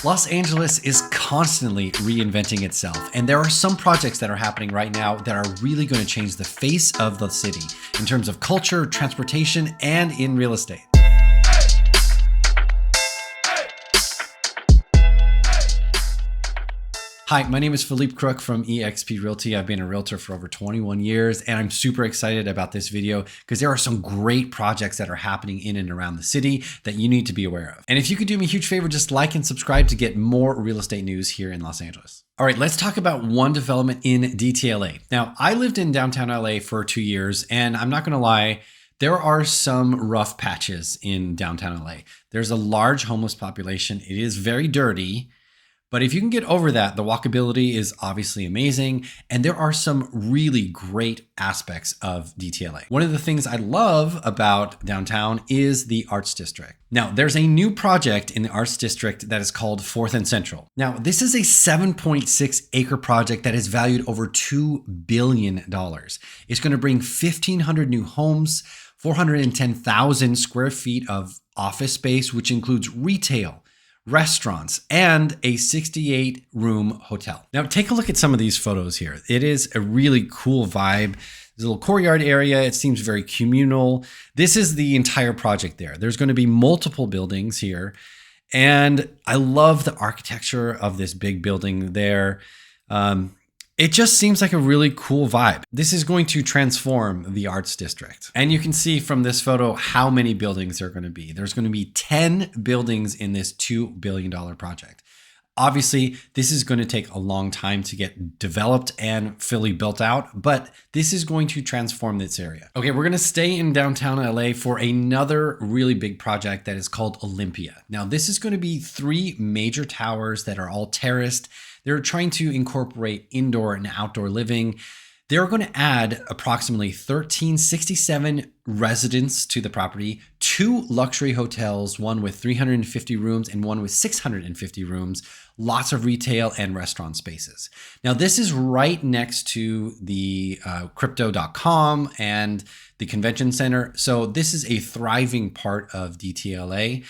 Los Angeles is constantly reinventing itself, and there are some projects that are happening right now that are really going to change the face of the city in terms of culture, transportation, and in real estate. Hi, my name is Felipe Crook from EXP Realty. I've been a realtor for over 21 years, and I'm super excited about this video because there are some great projects that are happening in and around the city that you need to be aware of. And if you could do me a huge favor, just like and subscribe to get more real estate news here in Los Angeles. All right, let's talk about one development in DTLA. Now, I lived in downtown LA for 2 years, and I'm not gonna lie, there are some rough patches in downtown LA. There's a large homeless population. It is very dirty. But if you can get over that, the walkability is obviously amazing. And there are some really great aspects of DTLA. One of the things I love about downtown is the Arts District. Now, there's a new project in the Arts District that is called 4th and Central. Now, this is a 7.6 acre project that is valued over $2 billion. It's going to bring 1,500 new homes, 410,000 square feet of office space, which includes retail, restaurants, and a 68-room hotel. Now, take a look at some of these photos here. It is a really cool vibe. There's a little courtyard area. It seems very communal. This is the entire project there. There's going to be multiple buildings here. And I love the architecture of this big building there. It just seems like a really cool vibe. This is going to transform the Arts District. And you can see from this photo how many buildings there are going to be. There's going to be 10 buildings in this $2 billion project. Obviously, this is going to take a long time to get developed and fully built out, but this is going to transform this area. Okay, we're going to stay in downtown LA for another really big project that is called Olympia. Now, this is going to be 3 major towers that are all terraced. They're trying to incorporate indoor and outdoor living. They're going to add approximately 1,367 residents to the property, 2 luxury hotels, one with 350 rooms and one with 650 rooms, lots of retail and restaurant spaces. Now, this is right next to the crypto.com and the convention center. So this is a thriving part of DTLA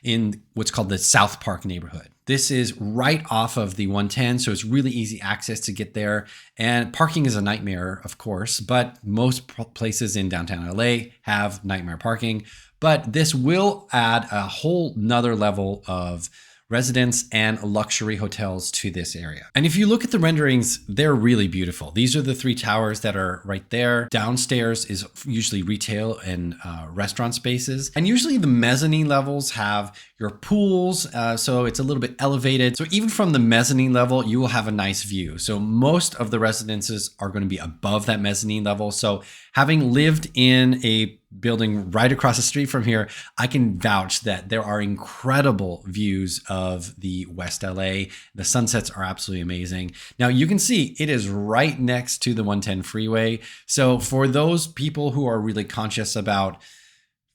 in what's called the South Park neighborhood. This is right off of the 110, so it's really easy access to get there. And parking is a nightmare, of course, but most places in downtown LA have nightmare parking. But this will add a whole nother level of residents and luxury hotels to this area. And if you look at the renderings, they're really beautiful. These are the 3 towers that are right there. Downstairs is usually retail and restaurant spaces. And usually the mezzanine levels have your pools, so it's a little bit elevated. So even from the mezzanine level, you will have a nice view. So most of the residences are going to be above that mezzanine level. So having lived in a building right across the street from here, I can vouch that there are incredible views of the West LA. The sunsets are absolutely amazing. Now you can see it is right next to the 110 freeway. So for those people who are really conscious about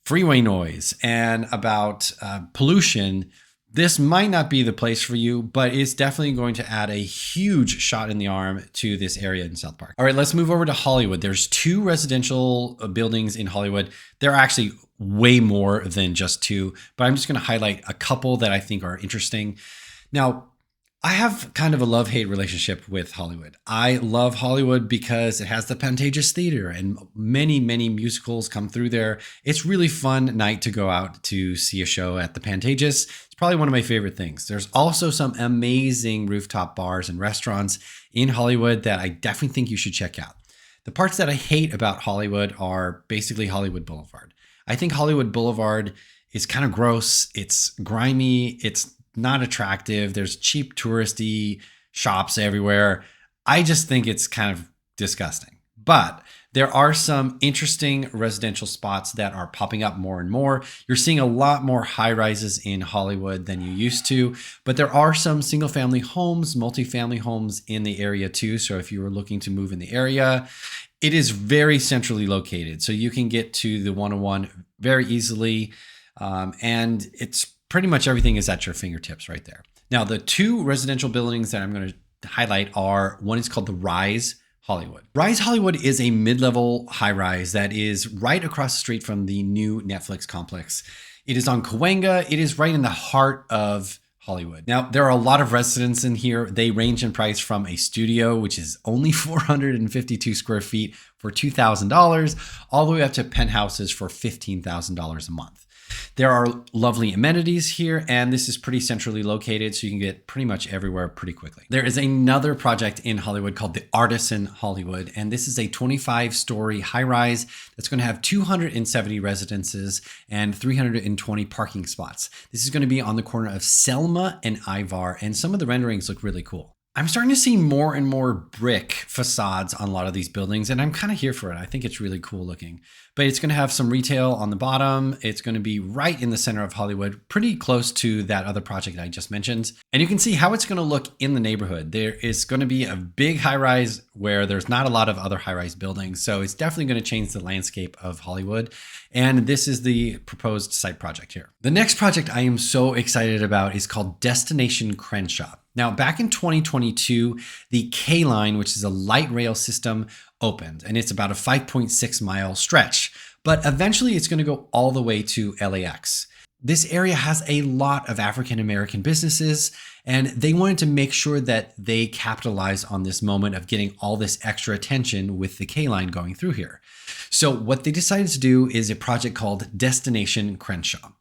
freeway noise and about pollution, this might not be the place for you, but it's definitely going to add a huge shot in the arm to this area in South Park. All right, let's move over to Hollywood. There's 2 residential buildings in Hollywood. There are actually way more than just 2, but I'm just going to highlight a couple that I think are interesting. Now, I have kind of a love-hate relationship with Hollywood. I love Hollywood because it has the Pantages Theater and many, many musicals come through there. It's really fun night to go out to see a show at the Pantages. It's probably one of my favorite things. There's also some amazing rooftop bars and restaurants in Hollywood that I definitely think you should check out. The parts that I hate about Hollywood are basically Hollywood Boulevard. I think Hollywood Boulevard is kind of gross. It's grimy. It's not attractive. There's cheap touristy shops everywhere. I just think it's kind of disgusting. But there are some interesting residential spots that are popping up more and more. You're seeing a lot more high rises in Hollywood than you used to, but there are some single family homes, multifamily homes in the area too. So if you were looking to move in the area, it is very centrally located. So you can get to the 101 very easily. And it's pretty much everything is at your fingertips right there. Now, the 2 residential buildings that I'm going to highlight are, one is called the Rise Hollywood. Rise Hollywood is a mid-level high-rise that is right across the street from the new Netflix complex. It is on Cahuenga. It is right in the heart of Hollywood. Now, there are a lot of residents in here. They range in price from a studio, which is only 452 square feet for $2,000, all the way up to penthouses for $15,000 a month. There are lovely amenities here, and this is pretty centrally located, so you can get pretty much everywhere pretty quickly. There is another project in Hollywood called the Artisan Hollywood, and this is a 25-story high-rise that's going to have 270 residences and 320 parking spots. This is going to be on the corner of Selma and Ivar, and some of the renderings look really cool. I'm starting to see more and more brick facades on a lot of these buildings, and I'm kind of here for it. I think it's really cool looking. But it's going to have some retail on the bottom. It's going to be right in the center of Hollywood, pretty close to that other project I just mentioned. And you can see how it's going to look in the neighborhood. There is going to be a big high-rise where there's not a lot of other high-rise buildings. So it's definitely going to change the landscape of Hollywood. And this is the proposed site project here. The next project I am so excited about is called Destination Crenshaw. Now, back in 2022, the K line, which is a light rail system, opened, and it's about a 5.6 mile stretch, but eventually it's going to go all the way to LAX. This area has a lot of African-American businesses, and they wanted to make sure that they capitalize on this moment of getting all this extra attention with the K line going through here. So what they decided to do is a project called Destination Crenshaw.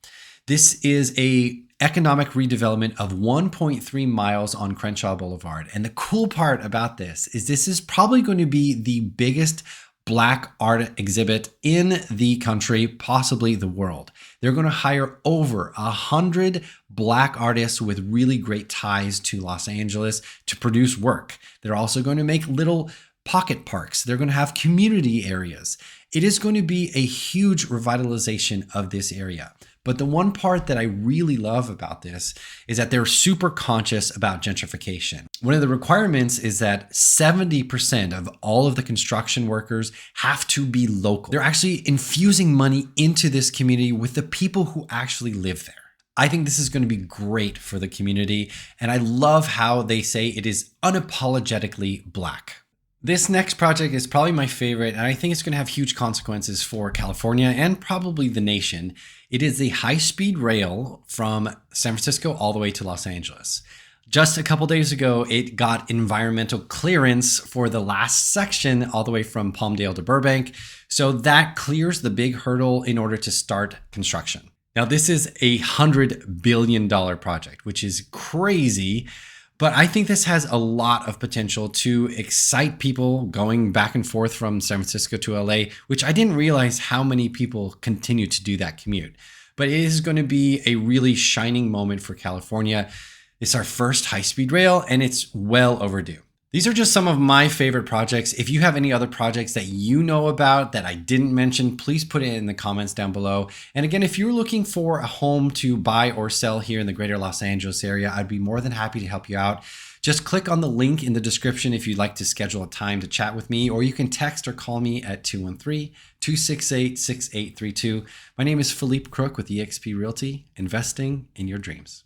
This is a economic redevelopment of 1.3 miles on Crenshaw Boulevard. And the cool part about this is probably going to be the biggest Black art exhibit in the country, possibly the world. They're going to hire over 100 Black artists with really great ties to Los Angeles to produce work. They're also going to make little pocket parks. They're going to have community areas. It is going to be a huge revitalization of this area. But the one part that I really love about this is that they're super conscious about gentrification. One of the requirements is that 70% of all of the construction workers have to be local. They're actually infusing money into this community with the people who actually live there. I think this is going to be great for the community, and I love how they say it is unapologetically Black. This next project is probably my favorite, and I think it's going to have huge consequences for California and probably the nation. It is the high-speed rail from San Francisco all the way to Los Angeles. Just a couple days ago, it got environmental clearance for the last section all the way from Palmdale to Burbank. So that clears the big hurdle in order to start construction. Now, this is a $100 billion project, which is crazy. But I think this has a lot of potential to excite people going back and forth from San Francisco to LA, which I didn't realize how many people continue to do that commute. But it is going to be a really shining moment for California. It's our first high-speed rail, and it's well overdue. These are just some of my favorite projects. If you have any other projects that you know about that I didn't mention, please put it in the comments down below. And again, if you're looking for a home to buy or sell here in the greater Los Angeles area, I'd be more than happy to help you out. Just click on the link in the description if you'd like to schedule a time to chat with me, or you can text or call me at 213-268-6832. My name is Felipe Crook with EXP Realty, investing in your dreams.